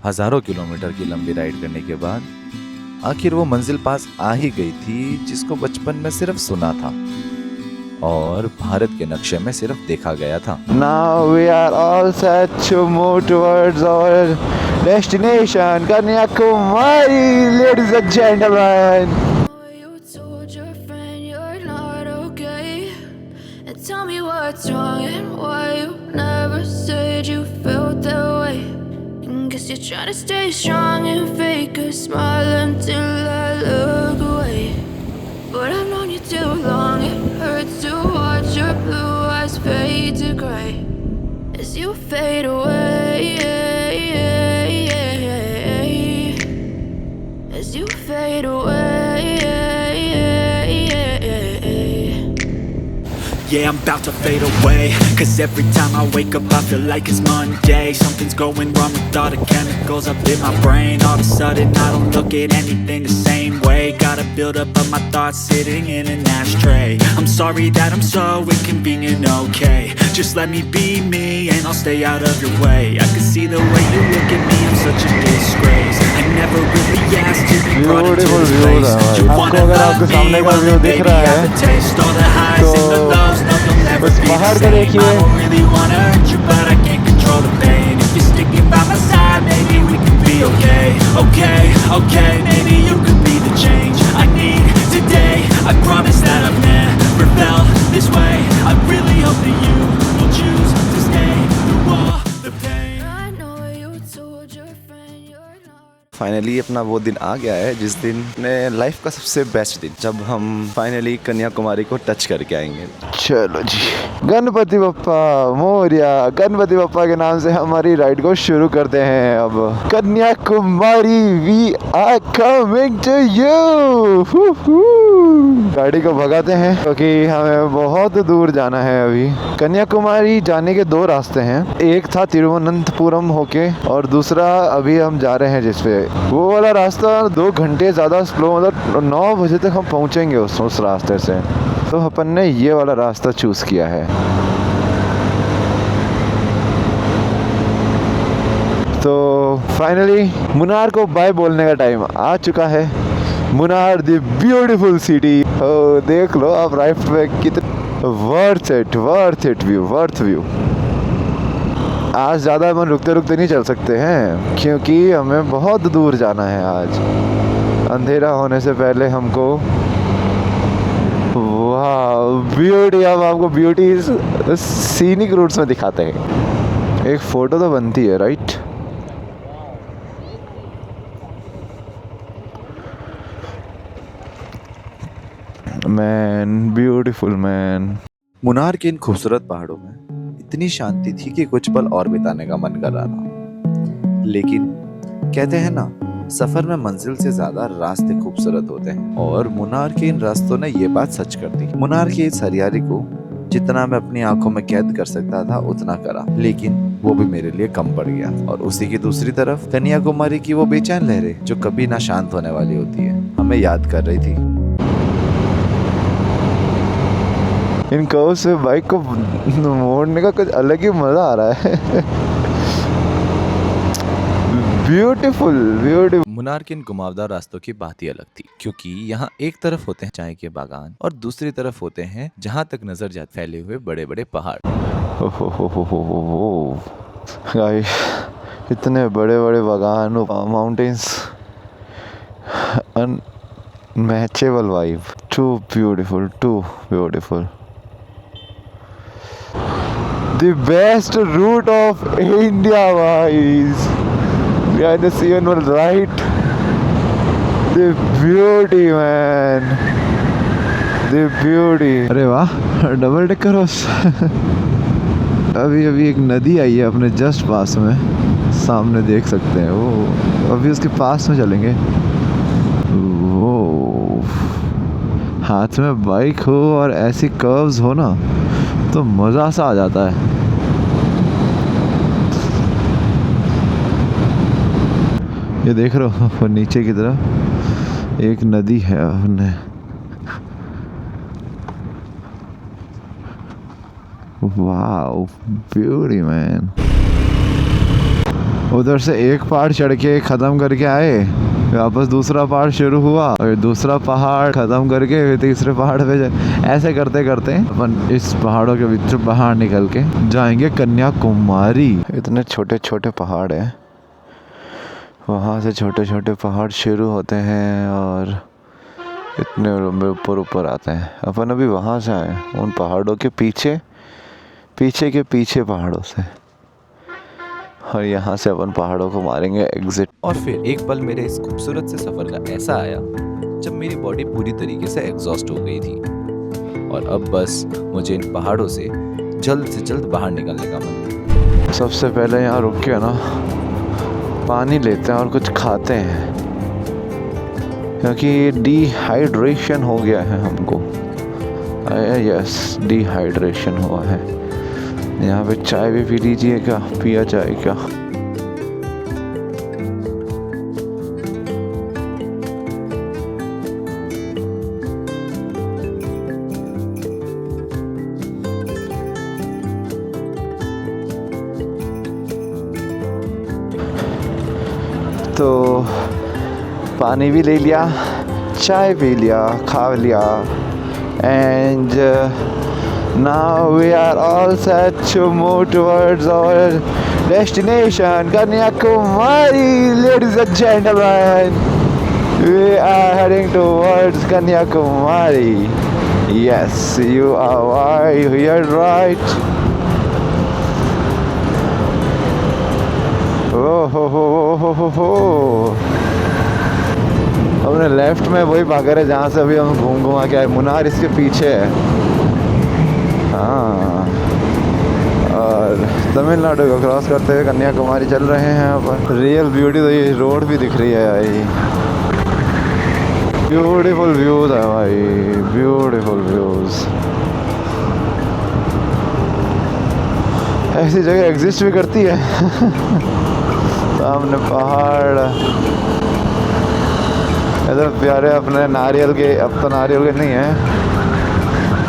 हजारों किलोमीटर की लंबी राइड करने के बाद आखिर वो मंजिल पास आ ही गई थी जिसको बचपन में सिर्फ सुना था और भारत के नक्शे में सिर्फ देखा गया था। Now we are all set to move towards our destination, Kanyakumari, ladies and gentlemen. You told your friend you're not okay, and tell me what's wrong and why you never said you felt that way. And guess you're trying to stay strong and fake a smile until I look away. But I've known you too long, it hurts to watch your blue eyes fade to gray as you fade away, as you fade away. Yeah, I'm about to fade away, cause every time I wake up I feel like it's Monday. Something's going wrong with all the chemicals up in my brain. All of a sudden I don't look at anything the same way. Gotta build up of my thoughts sitting in an ashtray. I'm sorry that I'm so inconvenient, okay. Just let me be me and I'll stay out of your way. I can see the way you look at me, I'm such a disgrace. I never really asked to be brought into this place. You wanna love me, well then baby I have a taste. All the highs and the lows, no you'll never be the same. I don't really wanna hurt you but I can't control the pain. If you're sticking by my side, maybe we can be okay. Okay, maybe you could be the change I need today. I promise that I've never felt this way. I really hope that you will choose to stay through all the pain. I know you told your friend you're not. Finally अपना वो दिन आ गया है जिस दिन ने life का सबसे बेस्ट दिन, जब हम फाइनली कन्याकुमारी को टच करके आएंगे। चलो जी, गणपति बप्पा मोरिया। गणपति बप्पा के नाम से हमारी राइड को शुरू करते हैं। अब Kanyakumari, we are coming to you. गाड़ी को भगाते हैं क्योंकि हमें बहुत दूर जाना है। अभी कन्याकुमारी जाने के दो रास्ते हैं, एक था तिरुवनंतपुरम होके और दूसरा अभी हम जा रहे हैं जिसपे वो वाला रास्ता 2 घंटे ज़्यादा स्लो, मतलब 9 बजे तक हम पहुँचेंगे उस रास्ते से। तो अपन ने ये वाला रास्ता चूज़ किया है। तो फाइनली मुनार को बाय बोलने का टाइम आ चुका है। Munnar the beautiful city. ओ देख लो आप राइट पे कितने वर्थ इट व्यू। आज ज़्यादा अपन रुकते नहीं चल सकते हैं क्योंकि हमें बहुत दूर जाना है आज। अंधेरा होने से पहले हमको वाह ब्यूटी, अब आपको ब्यूटी सीनिक रूट्स में दिखाते हैं। एक फ़ोटो तो बनती है, right? Man, beautiful man. Munnar के इन खूबसूरत पहाड़ों में इतनी शांति थी कि कुछ पल और बिताने का मन कर रहा था। लेकिन कहते हैं ना, सफर में मंजिल से ज्यादा रास्ते खूबसूरत होते हैं और मुनार के इन रास्तों ने ये बात सच कर दी। मुनार की इस हरियाली को जितना मैं अपनी आंखों में कैद कर सकता था उतना करा, लेकिन वो भी मेरे लिए कम पड़ गया। और उसी की दूसरी तरफ कन्याकुमारी की वो बेचैन लहरें जो कभी ना शांत होने वाली होती है, हमें याद कर रही थी। इन कर्व से बाइक को मोड़ने का कुछ अलग ही मज़ा आ रहा है। ब्यूटीफुल। मुनार के इन घुमावदार रास्तों की बात ही अलग थी, क्योंकि यहाँ एक तरफ होते हैं चाय के बागान और दूसरी तरफ होते हैं जहाँ तक नजर जाए फैले हुए बड़े बड़े पहाड़। गाइस, इतने बड़े बड़े बागान, mountains, unmatchable vibe, too beautiful. The best route of India, guys. Behind the scene on the right. The beauty, man. The beauty. अरे वाह, डबल डेकर बस। अभी एक नदी आई है अपने जस्ट पास में, सामने देख सकते हैं। वो अभी उसके पास में चलेंगे। वो हाथ में बाइक हो और ऐसी कर्व्स हो ना तो मज़ा सा आ जाता है। ये देख रहे हो नीचे की तरफ एक नदी है अपने। Wow beauty man. उधर से एक पहाड़ चढ़ के ख़त्म करके आए, वापस दूसरा पहाड़ शुरू हुआ और दूसरा पहाड़ ख़त्म करके फिर तीसरे पहाड़ पे जाए। ऐसे करते करते अपन इस पहाड़ों के बीच बाहर निकल के जाएंगे कन्याकुमारी। इतने छोटे छोटे पहाड़ हैं, वहाँ से छोटे छोटे पहाड़ शुरू होते हैं और इतने लंबे ऊपर ऊपर आते हैं। अपन अभी वहाँ से आए, उन पहाड़ों के पीछे पीछे के पीछे पहाड़ों से, और यहाँ से अपन पहाड़ों को मारेंगे एग्जिट। और फिर एक पल मेरे इस खूबसूरत से सफर का ऐसा आया जब मेरी बॉडी पूरी तरीके से एग्जॉस्ट हो गई थी और अब बस मुझे इन पहाड़ों से जल्द बाहर निकलने का मन। सबसे पहले यहाँ रुक के ना पानी लेते हैं और कुछ खाते हैं, क्योंकि डिहाइड्रेशन हो गया है हमको। यस, डिहाइड्रेशन हुआ है। यहाँ पे चाय भी पी लीजिए, क्या पिया चाय क्या? तो पानी भी ले लिया, चाय पी लिया, खा लिया, and now we are all set to move towards our destination, Kanyakumari, ladies and gentlemen. We are heading towards Kanyakumari. Yes, you are right. Oh. अपने लेफ्ट में वही भागर है जहाँ से अभी हम घूम के आए। मुनार इसके पीछे है। हाँ, और तमिलनाडु को क्रॉस करते हुए कन्याकुमारी चल रहे हैं अपन। रियल ब्यूटी तो ये रोड भी दिख रही है भाई, ब्यूटीफुल व्यूज है भाई, ब्यूटीफुल व्यूज। ऐसी जगह एग्जिस्ट भी करती है। सामने पहाड़, इधर प्यारे अपने नारियल के, अब तो नारियल के नहीं है,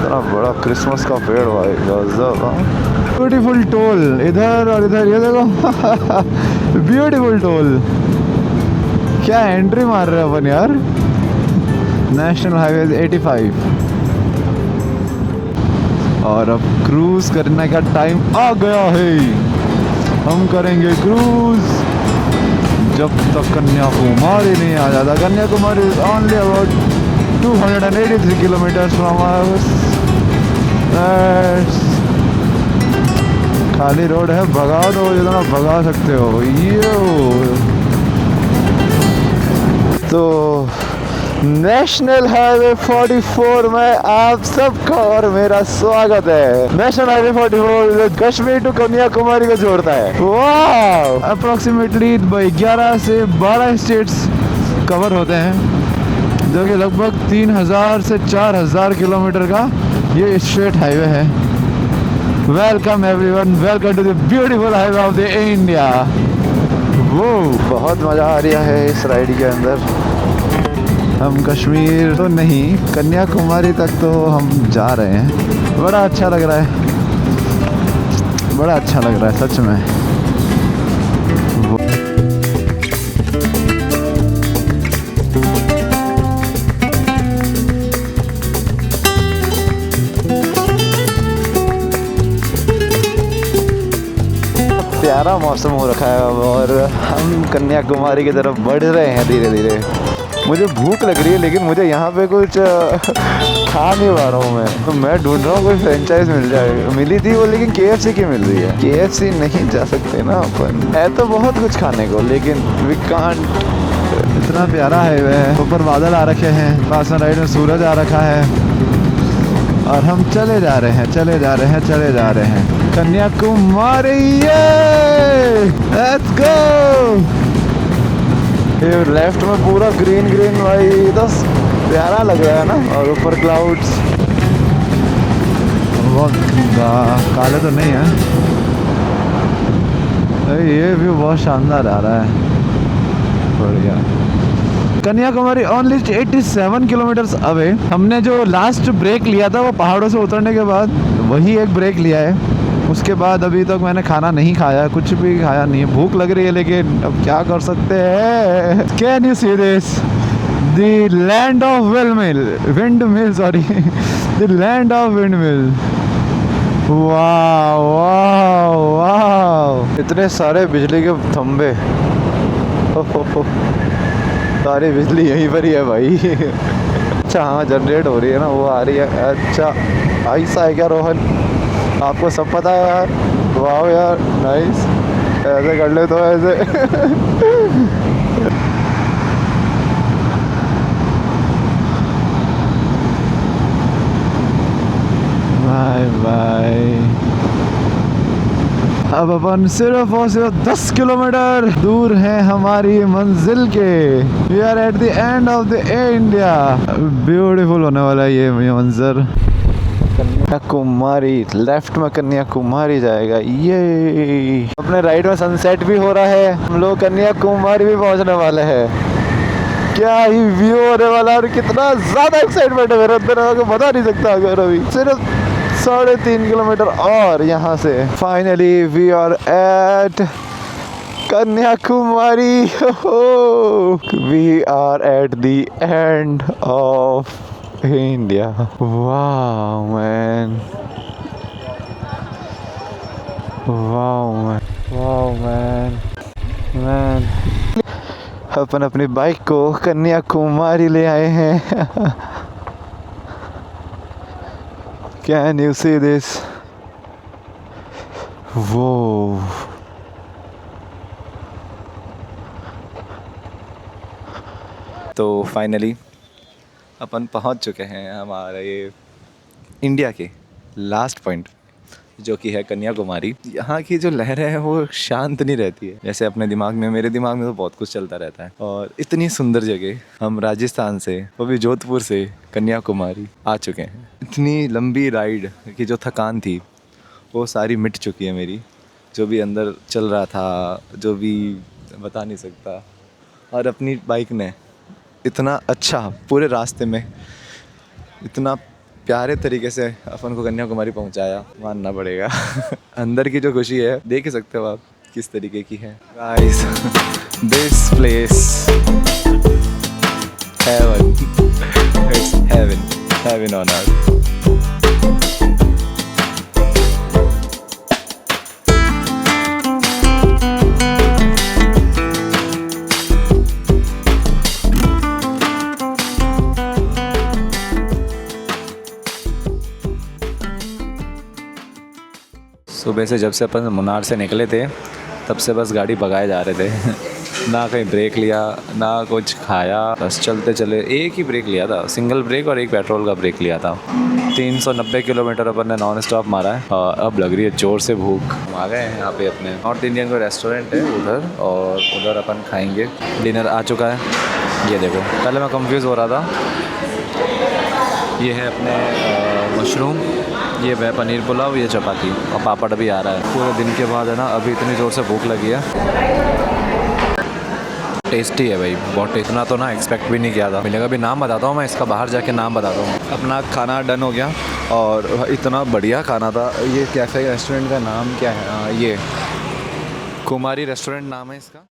इतना बड़ा क्रिसमस का पेड़ भाई, गजब। ब्यूटीफुल टोल इधर और इधर, ये देखो। ब्यूटीफुल टोल, क्या एंट्री मार रहे हैं अपन यार। नेशनल हाईवे 85, और अब क्रूज करने का टाइम आ गया है। हम करेंगे क्रूज जब तक कन्याकुमारी नहीं आ जाता। Kanyakumari is only about 283 kilometres from our. खाली रोड है, भगा दो जितना भगा सकते हो। यो तो नेशनल हाईवे 44 में आप सबका और मेरा स्वागत है। National highway 44 Kashmir to Kanyakumari को जोड़ता है। वाह, अप्रोक्सीमेटली 11 से 12 स्टेट्स कवर होते हैं, जो कि लगभग 3000 से 4000 किलोमीटर का ये स्ट्रेट हाईवे है। Welcome everyone, welcome to the beautiful highway of the India. वो बहुत मज़ा आ रहा है इस राइड के अंदर। हम कश्मीर तो नहीं, कन्याकुमारी तक तो हम जा रहे हैं। बड़ा अच्छा लग रहा है, बड़ा अच्छा लग रहा है सच में। प्यारा मौसम हो रखा है और हम कन्याकुमारी की तरफ बढ़ रहे हैं धीरे धीरे। मुझे भूख लग रही है, लेकिन मुझे यहाँ पे कुछ खा नहीं पा रहा हूँ मैं, तो मैं ढूंढ रहा हूँ कोई फ्रेंचाइज मिल जाए। मिली थी वो, लेकिन KFC की मिल रही है। KFC नहीं जा सकते ना अपन, है तो बहुत कुछ खाने को, लेकिन वी कांट। इतना प्यारा हाईवे है, ऊपर बादल आ रखे हैं, पास में राइट में सूरज आ रखा है, और हम चले जा रहे हैं, चले जा रहे हैं, चले जा रहे हैं कन्याकुमारी। Let's go. ये लेफ्ट में पूरा ग्रीन ग्रीन भाई, तो प्यारा लग रहा है ना, और ऊपर क्लाउड्स बहुत काले तो नहीं है। ये व्यू बहुत शानदार आ रहा है, बढ़िया। Kanyakumari only 87 kilometres away. हमने जो लास्ट ब्रेक लिया था वो पहाड़ों से उतरने के बाद, वही एक ब्रेक लिया है। उसके बाद अभी तक मैंने खाना नहीं खाया, कुछ भी खाया नहीं है। भूख लग रही है लेकिन अब क्या कर सकते हैं। Can you see this, the land of wind mill, sorry, the land of wind mill. वाह वाह वाह, इतने सारे बिजली के खंभे, सारी बिजली यहीं पर ही है भाई। अच्छा हाँ, जनरेट हो रही है ना, वो आ रही है। अच्छा ऐसा है क्या रोहन, आपको सब पता है यार। वाह यार नाइस, ऐसे कर ले तो ऐसे। Bye bye. अब अपन सिर्फ और सिर्फ 10 किलोमीटर दूर है हमारी मंजिल के। We are at the end of the India. Beautiful होने वाला है ये मंजर। कन्याकुमारी, लेफ्ट में कन्याकुमारी जाएगा। ये अपने राइट में सनसेट भी हो रहा है। हम लोग कन्याकुमारी भी पहुंचने वाले हैं। क्या ही व्यू होने वाला है और कितना ज्यादा एक्साइटमेंट है मेरे अंदर, आपको बता नहीं सकता। अगर अभी सिर्फ 3.5 किलोमीटर और यहाँ से finally we are at Kanyakumari. We are at the end of India. Wow man, wow man, wow man, man. अपन अपनी बाइक को कन्याकुमारी ले आए हैं। Can you see this? Whoa. तो फाइनली अपन पहुंच चुके हैं हमारे इंडिया के लास्ट पॉइंट, जो कि है कन्याकुमारी। यहाँ की जो लहरें हैं वो शांत नहीं रहती है, जैसे अपने दिमाग में, मेरे दिमाग में तो बहुत कुछ चलता रहता है। और इतनी सुंदर जगह, हम राजस्थान से, वो भी जोधपुर से कन्याकुमारी आ चुके हैं। इतनी लंबी राइड की जो थकान थी वो सारी मिट चुकी है मेरी। जो भी अंदर चल रहा था, जो भी बता नहीं सकता। और अपनी बाइक ने इतना अच्छा पूरे रास्ते में इतना प्यारे तरीके से अपन को कन्याकुमारी पहुंचाया, मानना पड़ेगा। अंदर की जो खुशी है देख ही सकते हो आप किस तरीके की है। Guys, this place heaven, it's heaven, heaven on earth. सुबह से जब से अपन मुन्नार से निकले थे तब से बस गाड़ी भगाए जा रहे थे। ना कहीं ब्रेक लिया, ना कुछ खाया, बस चलते चले। एक ही ब्रेक लिया था, सिंगल ब्रेक, और एक पेट्रोल का ब्रेक लिया था। 390 किलोमीटर अपन ने नॉन स्टॉप मारा है। और अब लग रही है जोर से भूख। हम आ गए हैं यहाँ पे अपने नॉर्थ इंडियन कोई रेस्टोरेंट है उधर, और उधर अपन खाएंगे। डिनर आ चुका है, ये देखो। पहले मैं कंफ्यूज हो रहा था। ये है अपने मशरूम, ये है पनीर पुलाव, ये चपाती, और पापड़ भी आ रहा है। पूरे दिन के बाद है ना, अभी इतनी ज़ोर से भूख लगी है। टेस्टी है भाई, बहुत। इतना तो ना एक्सपेक्ट भी नहीं किया था मिलेगा। भी नाम बताता हूँ मैं इसका, बाहर जाके नाम बताता हूँ। अपना खाना डन हो गया और इतना बढ़िया खाना था। ये कैफ़े रेस्टोरेंट का नाम क्या है? ये कुमारी रेस्टोरेंट नाम है इसका।